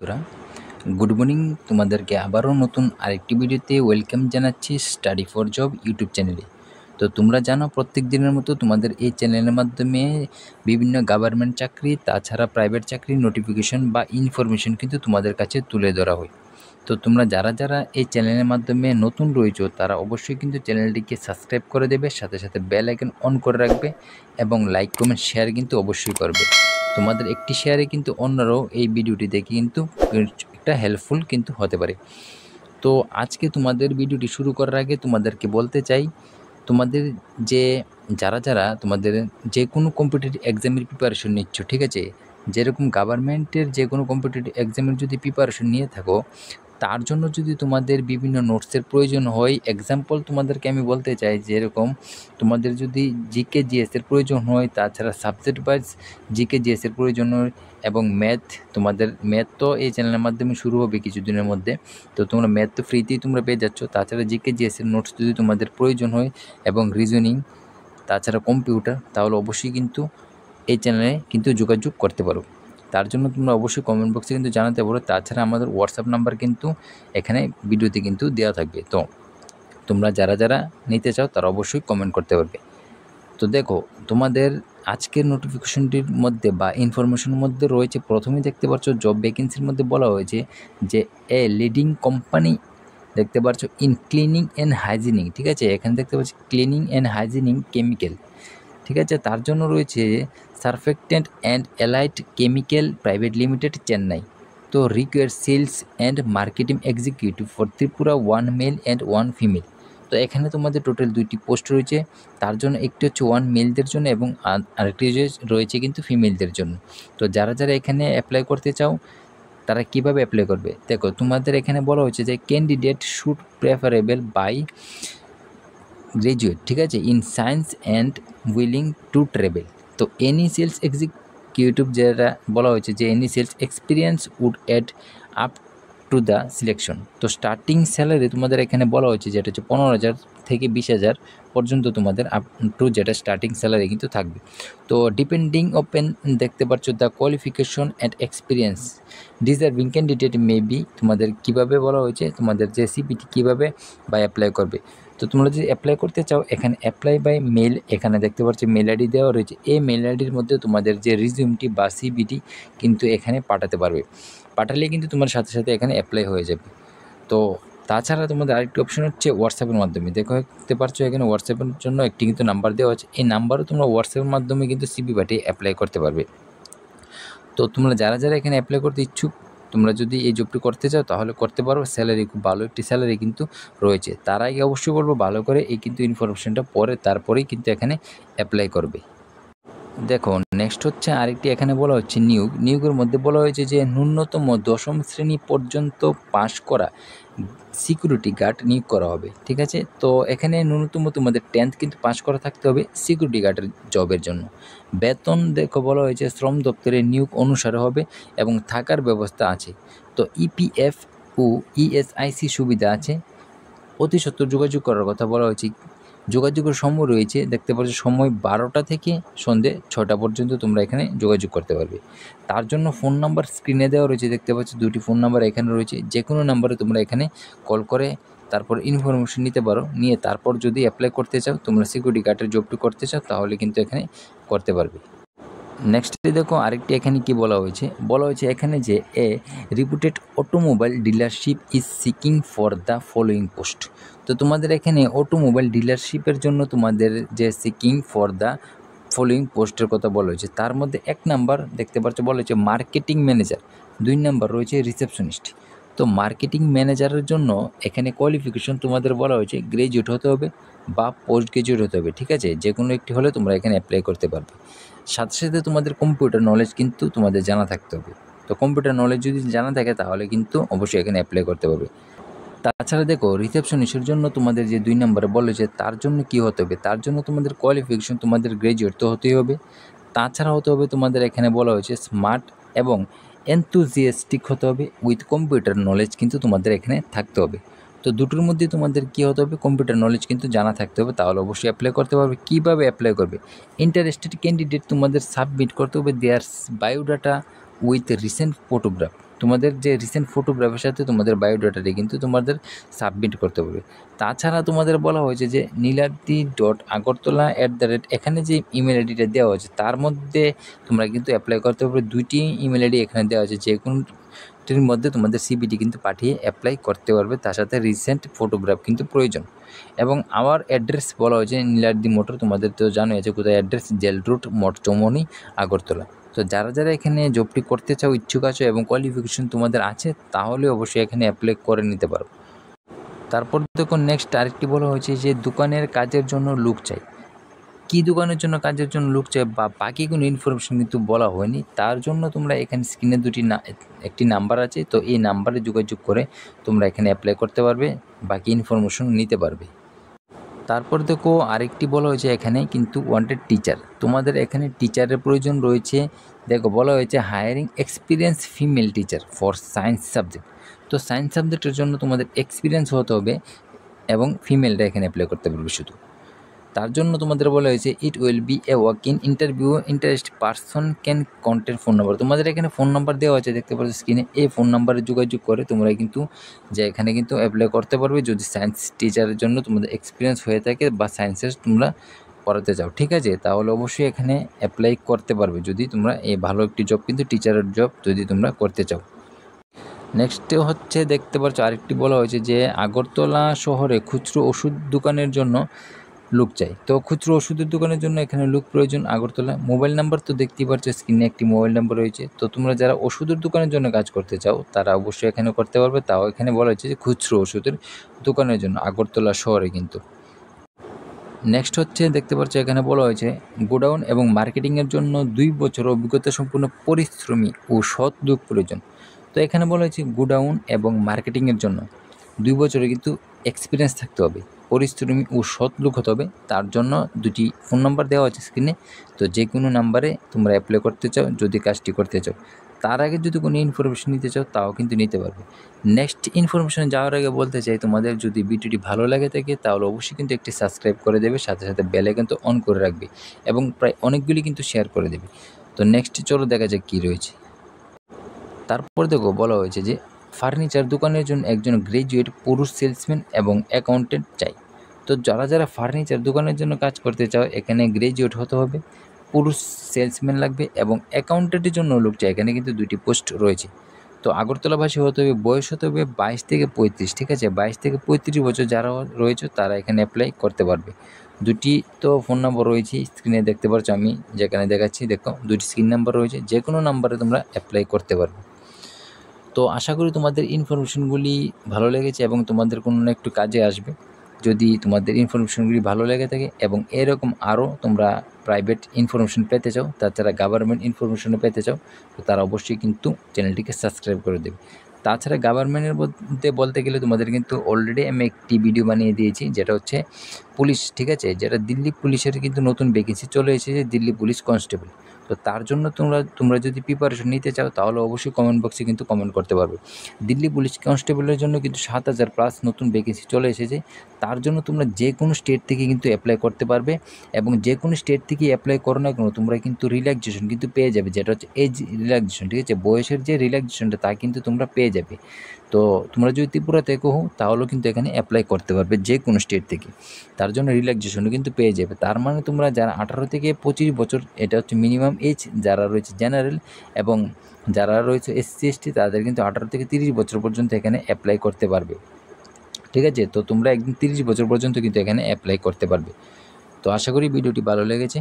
বন্ধুরা, good morning. তোমাদেরকে আবারও নতুন আরেকটি ভিডিওতে ওয়েলকাম জানাচ্ছি স্টাডি ফর জব ইউটিউব চ্যানেলে। তো তোমরা জানো প্রত্যেক দিনের মতো তোমাদের এই চ্যানেলের মাধ্যমে বিভিন্ন গভর্নমেন্ট চাকরি, তাছাড়া প্রাইভেট চাকরির নোটিফিকেশন বা ইনফরমেশন কিন্তু তোমাদের কাছে তুলে ধরা হয়। তো তোমরা যারা এই চ্যানেলের মাধ্যমে নতুন রয়েছো তারা অবশ্যই কিন্তু চ্যানেলটিকে সাবস্ক্রাইব করে দেবে, সাথে সাথে বেল আইকন অন করে রাখবে এবং লাইক কমেন্ট শেয়ার কিন্তু অবশ্যই করবে। তোমাদের একটি শেয়ারে কিন্তু অন্যরাও এই ভিডিওটি দেখে কিন্তু একটা হেল্পফুল কিন্তু হতে পারে। তো আজকে তোমাদের ভিডিওটি শুরু করার আগে তোমাদেরকে বলতে চাই, তোমাদের যারা তোমাদের যে কোনো কম্পিটিটিভ এক্সামের প্রিপারেশন নিচ্ছ, ঠিক আছে, যেরকম গভর্নমেন্টের যে কোনো কম্পিটিটিভ এক্সামের যদি প্রিপারেশন নিয়ে থাকো, তার জন্য যদি তোমাদের বিভিন্ন নোটসের প্রয়োজন হয়, এক্সাম্পল তোমাদেরকে আমি বলতে চাই, যেরকম তোমাদের যদি জিকে জিএসের প্রয়োজন হয়, তাছাড়া সাবজেক্ট ওয়াইজ জিকে জিএসের প্রয়োজন হয় এবং ম্যাথ, তোমাদের ম্যাথ তো এই চ্যানেলের মাধ্যমে শুরু হবে কিছুদিনের মধ্যে। তো তোমরা ম্যাথ তো ফ্রিতেই তোমরা পেয়ে যাচ্ছ। তাছাড়া জিকে জিএসের নোটস যদি তোমাদের প্রয়োজন হয় এবং রিজনিং, তাছাড়া কম্পিউটার, তাহলে অবশ্যই কিন্তু এই চ্যানেলে কিন্তু যোগাযোগ করতে পারো। তার জন্য তোমরা অবশ্যই কমেন্ট বক্সে কিন্তু জানাতে পারো। তাছাড়া আমাদের হোয়াটসঅ্যাপ নাম্বার কিন্তু এখানে ভিডিওতে কিন্তু দেওয়া থাকবে। তো তোমরা যারা নিতে চাও তারা অবশ্যই কমেন্ট করতে পারবে। তো দেখো, তোমাদের আজকের নোটিফিকেশনটির মধ্যে বা ইনফরমেশনের মধ্যে রয়েছে, প্রথমেই দেখতে পাচ্ছ জব ভ্যাকেন্সির মধ্যে বলা হয়েছে যে এ লিডিং কোম্পানি, দেখতে পাচ্ছ ইন ক্লিনিং অ্যান্ড হাইজিনিং, ঠিক আছে, এখানে দেখতে পাচ্ছি ক্লিনিং অ্যান্ড হাইজিনিং কেমিক্যাল, ঠিক আছে, তার জন্য রয়েছে surfactant and allied chemical private limited, Chennai. তো require sales and marketing executive for Tripura, 1 male and 1 female. তো এখানে তোমাদের টোটাল 2টি পোস্ট রয়েছে। তার জন্য একটি হচ্ছে 1 মেলদের জন্য এবং আরেকটি রয়েছে কিন্তু ফিমেলদের জন্য। তো যারা এখানে অ্যাপ্লাই করতে চাও তারা কিভাবে অ্যাপ্লাই করবে, দেখো তোমাদের এখানে বলা হয়েছে যে candidate should preferable by graduate, ঠিক আছে, in science and willing to travel. তো এনি সেলস এক্সিকিউটিভ যেটা বলা হয়েছে যে any sales experience would add up to the selection. তো স্টার্টিং স্যালারি তোমাদের এখানে বলা হয়েছে যেটা হচ্ছে 15,000 থেকে 20,000 পর্যন্ত তোমাদের আপ টু যেটা স্টার্টিং স্যালারি কিন্তু থাকবে। তো ডিপেন্ডিং ওপেন দেখতে পাচ্ছ the qualification and experience deserving candidate may be, তোমাদের কীভাবে বলা হয়েছে তোমাদের যে সিপিটি কীভাবে বা অ্যাপ্লাই করবে। তো তোমরা যদি অ্যাপ্লাই করতে চাও, এখানে অ্যাপ্লাই বাই মেল, এখানে দেখতে পাচ্ছ মেল আইডি দেওয়া রয়েছে। এই মেল আইডির মধ্যে তোমাদের যে রিজিউমটি বা সিবিটি কিন্তু এখানে পাঠাতে পারবে। পাঠালে কিন্তু তোমার সাথে সাথে এখানে অ্যাপ্লাই হয়ে যাবে। তো তাছাড়া তোমাদের আরেকটি অপশন হচ্ছে হোয়াটসঅ্যাপের মাধ্যমে, দেখতে পাচ্ছ এখানে হোয়াটসঅ্যাপের জন্য একটি কিন্তু নাম্বার দেওয়া আছে। এই নাম্বারও তোমরা হোয়াটসঅ্যাপের মাধ্যমে কিন্তু সিবি পাঠিয়ে অ্যাপ্লাই করতে পারবে। তো তোমরা যারা এখানে অ্যাপ্লাই করতে ইচ্ছুক, তোমরা যদি এই জবটি করতে চাও তাহলে করতে পারো। স্যালারি খুব ভালো একটি স্যালারি কিন্তু রয়েছে। তার আগে অবশ্যই বলবো ভালো করে এই কিন্তু ইনফরমেশনটা তারপরেই কিন্তু এখানে অ্যাপ্লাই করবে। দেখো নেক্সট হচ্ছে আরেকটি, এখানে বলা হচ্ছে নিয়োগের মধ্যে বলা হয়েছে যে ন্যূনতম 10ম শ্রেণী পর্যন্ত পাশ করা সিকিউরিটি গার্ড নিয়োগ করা হবে, ঠিক আছে। তো এখানে ন্যূনতম তোমাদের 10th কিন্তু পাশ করা থাকতে হবে সিকিউরিটি গার্ডের জবের জন্য। বেতন দেখো বলা হয়েছে শ্রম দপ্তরের নিয়োগ অনুসারে হবে এবং থাকার ব্যবস্থা আছে। তো ইপিএফ ও ইএসআইসি সুবিধা আছে। অতি সত্বর যোগাযোগ করার কথা বলা হয়েছে। যোগাযোগের সময় রয়েছে, দেখতে পাচ্ছ সময় 12টা থেকে সন্ধে 6টা পর্যন্ত তোমরা এখানে যোগাযোগ করতে পারবে। তার জন্য ফোন নাম্বার স্ক্রিনে দেওয়া রয়েছে, দেখতে পাচ্ছ 2টি ফোন নাম্বার এখানে রয়েছে। যে কোনো নাম্বারে তোমরা এখানে কল করে তারপর ইনফরমেশন নিতে পারো। নিয়ে তারপর যদি অ্যাপ্লাই করতে চাও, তোমরা সিকিউরিটি গার্ডের জবটি করতে চাও, তাহলে কিন্তু এখানে করতে পারবে। নেক্সটে দেখো আরেকটি এখানে কি বলা হয়েছে এখানে যে a reputed automobile dealership is seeking for the following post. তো তোমাদের এখানে অটোমোবাইল ডিলারশিপের জন্য তোমাদের যে সিকিং ফর দ্য ফলোয়িং পোস্টের কথা বলা হয়েছে, তার মধ্যে 1 নাম্বার দেখতে পাচ্ছ বলা হয়েছে মার্কেটিং ম্যানেজার, 2 নাম্বার রয়েছে রিসেপশনিস্ট। তো মার্কেটিং ম্যানেজারের জন্য এখানে কোয়ালিফিকেশন তোমাদের বলা হয়েছে গ্র্যাজুয়েট হতে হবে বা পোস্ট গ্র্যাজুয়েট হতে হবে, ঠিক আছে, যে কোনো একটি হলে তোমরা এখানে অ্যাপ্লাই করতে পারবে। সাথে সাথে তোমাদের কম্পিউটার নলেজ কিন্তু তোমাদের জানা থাকতে হবে। তো কম্পিউটার নলেজ যদি জানা থাকে তাহলে কিন্তু অবশ্যই এখানে অ্যাপ্লাই করতে পারবে। তাছাড়া দেখো রিসেপশনিস্টের জন্য তোমাদের যে 2 নম্বরে বলেছে তার জন্য কি হতে হবে, তার জন্য তোমাদের কোয়ালিফিকেশন তোমাদের গ্র্যাজুয়েট তো হতেই হবে। তাছাড়া হতে হবে তোমাদের এখানে বলা হয়েছে স্মার্ট এবং এনথুজিয়াস্টিক হতে হবে, উইথ কম্পিউটার নলেজ কিন্তু তোমাদের এখানে থাকতে হবে। তো দুটোর মধ্যে তোমাদের কী হতে হবে, কম্পিউটার নলেজ কিন্তু জানা থাকতে হবে, তাহলে অবশ্যই অ্যাপ্লাই করতে পারবে। কীভাবে অ্যাপ্লাই করবে, ইন্টারেস্টেড ক্যান্ডিডেট তোমাদের সাবমিট করতে হবে দেয়ার বায়োডাটা উইথ রিসেন্ট ফটোগ্রাফ, তোমাদের যে রিসেন্ট ফটোগ্রাফের সাথে তোমাদের বায়োডাটাটি কিন্তু তোমাদের সাবমিট করতে হবে। তাছাড়া তোমাদের বলা হয়েছে যে nilardi.agartala@, এখানে যে ইমেল আইডিটা দেওয়া হয়েছে তার মধ্যে তোমরা কিন্তু অ্যাপ্লাই করতে পারবে। 2টি ইমেল আইডি এখানে দেওয়া হয়েছে, যে কোনোটির মধ্যে তোমাদের সিভিটি কিন্তু পাঠিয়ে অ্যাপ্লাই করতে পারবে। তার সাথে রিসেন্ট ফটোগ্রাফ কিন্তু প্রয়োজন। এবং আমার অ্যাড্রেস বলা হয়েছে নীলাদ্রি মোটর, তোমাদের তো জানোই আছে কোথায় address, jail route, Choumoni, Agartala. তো যারা এখানে জবটি করতে চাও, ইচ্ছুক আছো এবং কোয়ালিফিকেশন তোমাদের আছে, তাহলে অবশ্যই এখানে অ্যাপ্লাই করে নিতে পারো। তারপর দেখো নেক্সট আরেকটি বলা হয়েছে যে দোকানের কাজের জন্য লোক চাই। কী দোকানের জন্য কাজের জন্য লোক চাই বা বাকি কোনো ইনফরমেশন কিন্তু বলা হয়নি। তার জন্য তোমরা এখানে স্ক্রিনে একটি নাম্বার আছে, তো এই নাম্বারে যোগাযোগ করে তোমরা এখানে অ্যাপ্লাই করতে পারবে, বাকি ইনফরমেশন নিতে পারবে। তারপর দেখো আরেকটি বলা হয়েছে এখানে কিন্তু ওয়ান্টেড টিচার, তোমাদের এখানে টিচারের প্রয়োজন রয়েছে। দেখো বলা হয়েছে hiring experience female teacher for science subject. তো সায়েন্স সাবজেক্টের জন্য তোমাদের এক্সপিরিয়েন্স হতে হবে এবং ফিমেলরা এখানে অ্যাপ্লাই করতে পারবে শুধু। তার জন্য তোমাদের বলা হয়েছে it will B a walk in interview, interest person can contact phone number. তোমাদের এখানে ফোন নাম্বার দেওয়া আছে, দেখতে পাচ্ছ স্ক্রিনে। এই ফোন নাম্বারে যোগাযোগ করে তোমরা কিন্তু যে এখানে কিন্তু অ্যাপ্লাই করতে পারবে যদি সায়েন্স টিচারের জন্য তোমাদের এক্সপিরিয়েন্স হয়ে থাকে বা সায়েন্সের তোমরা পড়াতে চাও, ঠিক আছে। তাহলে অবশ্যই এখানে অ্যাপ্লাই করতে পারবে যদি তোমরা এই ভালো একটি জব কিন্তু টিচারের জব যদি তোমরা করতে চাও। নেক্সট হচ্ছে দেখতে পাচ্ছ আরেকটি বলা হয়েছে যে আগরতলা শহরে খুচরো ওষুধ দোকানের জন্য লোক চাই। তো খুচরো ওষুধের দোকানের জন্য এখানে লোক প্রয়োজন আগরতলা। মোবাইল নাম্বার তো দেখতেই পাচ্ছ স্ক্রিনে একটি মোবাইল নাম্বার রয়েছে। তো তোমরা যারা ওষুধের দোকানের জন্য কাজ করতে চাও তারা অবশ্যই এখানে করতে পারবে। তাও এখানে বলা হয়েছে যে খুচরো ওষুধের দোকানের জন্য আগরতলা শহরে কিন্তু। নেক্সট হচ্ছে দেখতে পাচ্ছ এখানে বলা হয়েছে গোডাউন এবং মার্কেটিংয়ের জন্য 2 বছর অভিজ্ঞতা সম্পূর্ণ পরিশ্রমী ও সৎ লোক প্রয়োজন। তো এখানে বলা হয়েছে গোডাউন এবং মার্কেটিংয়ের জন্য 2 বছরের কিন্তু এক্সপিরিয়েন্স থাকতে হবে, পরিশ্রমী ও সৎ লোক হতে হবে। তার জন্য 2টি ফোন নাম্বার দেওয়া আছে স্ক্রিনে। তো যে কোনো নাম্বারে তোমরা অ্যাপ্লাই করতে চাও যদি কাজটি করতে চাও। তার আগে যদি কোনো ইনফরমেশন নিতে চাও তাও কিন্তু নিতে পারবে। নেক্সট ইনফরমেশনে যাওয়ার আগে বলতে চাই, তোমাদের যদি ভিডিওটি ভালো লাগে থাকে তাহলে অবশ্যই কিন্তু একটি সাবস্ক্রাইব করে দেবে, সাথে সাথে বেল আইকন তো অন করে রাখবে এবং প্রায় অনেকগুলি কিন্তু শেয়ার করে দেবে। তো নেক্সট চলো দেখা যাক কী রয়েছে। তারপর দেখো বলা হয়েছে যে ফার্নিচার দোকানের জন্য একজন গ্র্যাজুয়েট পুরুষ সেলসম্যান এবং অ্যাকাউন্টেন্ট চাই। তো যারা ফার্নিচার দোকানের জন্য কাজ করতে চাও এখানে গ্র্যাজুয়েট হতে হবে, পুরুষ সেলসম্যান লাগবে এবং অ্যাকাউন্টেন্টের জন্য লোক চাই। এখানে কিন্তু 2টি পোস্ট রয়েছে। তো আগরতলাবাসী হতে হবে, বয়স হতে হবে 22 থেকে 35, ঠিক আছে। 22 থেকে 35 বছর যারা রয়েছে তারা এখানে অ্যাপ্লাই করতে পারবে। 2টি তো ফোন নাম্বার রয়েছে স্ক্রিনে দেখতে পাচ্ছ, আমি যেখানে দেখাচ্ছি দেখো 2টি স্ক্রিন নাম্বার রয়েছে, যে কোনো নাম্বারে তোমরা অ্যাপ্লাই করতে পারবে। তো আশা করি তোমাদের ইনফরমেশনগুলি ভালো লেগেছে এবং তোমাদের কোনো না একটু কাজে আসবে। যদি তোমাদের ইনফরমেশনগুলি ভালো লেগে থাকে এবং এরকম আরও তোমরা প্রাইভেট ইনফরমেশন পেতে চাও, তাছাড়া গভর্নমেন্ট ইনফরমেশনও পেতে চাও, তো তারা অবশ্যই কিন্তু চ্যানেলটিকে সাবস্ক্রাইব করে দেবে। তাছাড়া গভর্নমেন্টের মধ্যে বলতে গেলে তোমাদের কিন্তু অলরেডি আমি একটি ভিডিও বানিয়ে দিয়েছি, যেটা হচ্ছে পুলিশ, ঠিক আছে, যেটা দিল্লি পুলিশের কিন্তু নতুন ভ্যাকেন্সি চলে এসেছে, দিল্লি পুলিশ কনস্টেবল। তো তার জন্য তোমরা যদি প্রিপারেশন নিতে চাও তাহলে অবশ্যই কমেন্ট বক্সে কিন্তু কমেন্ট করতে পারবে। দিল্লি পুলিশ কনস্টেবলের জন্য কিন্তু 7,000+ নতুন ভ্যাকেন্সি চলে এসেছে। তার জন্য তোমরা যে কোনো স্টেট থেকে কিন্তু অ্যাপ্লাই করতে পারবে এবং যে কোনো স্টেট থেকে অ্যাপ্লাই করো না কেন তোমরা কিন্তু রিল্যাক্সেশন কিন্তু পেয়ে যাবে, যেটা হচ্ছে এজ রিল্যাক্সেশন, ঠিক আছে, বয়সের যে রিল্যাক্সেশনটা তা কিন্তু তোমরা পেয়ে যাবে। তো তোমরা যদি ত্রিপুরা থেকে হও তাহলেও কিন্তু এখানে অ্যাপ্লাই করতে পারবে যে কোনো স্টেট থেকে, তার জন্য রিল্যাক্সেশনও কিন্তু পেয়ে যাবে। তার মানে তোমরা যারা 18 থেকে 25 বছর, এটা হচ্ছে মিনিমাম এজ, যারা রয়েছে জেনারেল এবং যারা রয়েছে SC ST তাদের কিন্তু 18 থেকে 30 বছর পর্যন্ত এখানে অ্যাপ্লাই করতে পারবে, ঠিক আছে। তো তোমরা একদিন 30 বছর পর্যন্ত কিন্তু এখানে অ্যাপ্লাই করতে পারবে। তো আশা করি ভিডিওটি ভালো লেগেছে।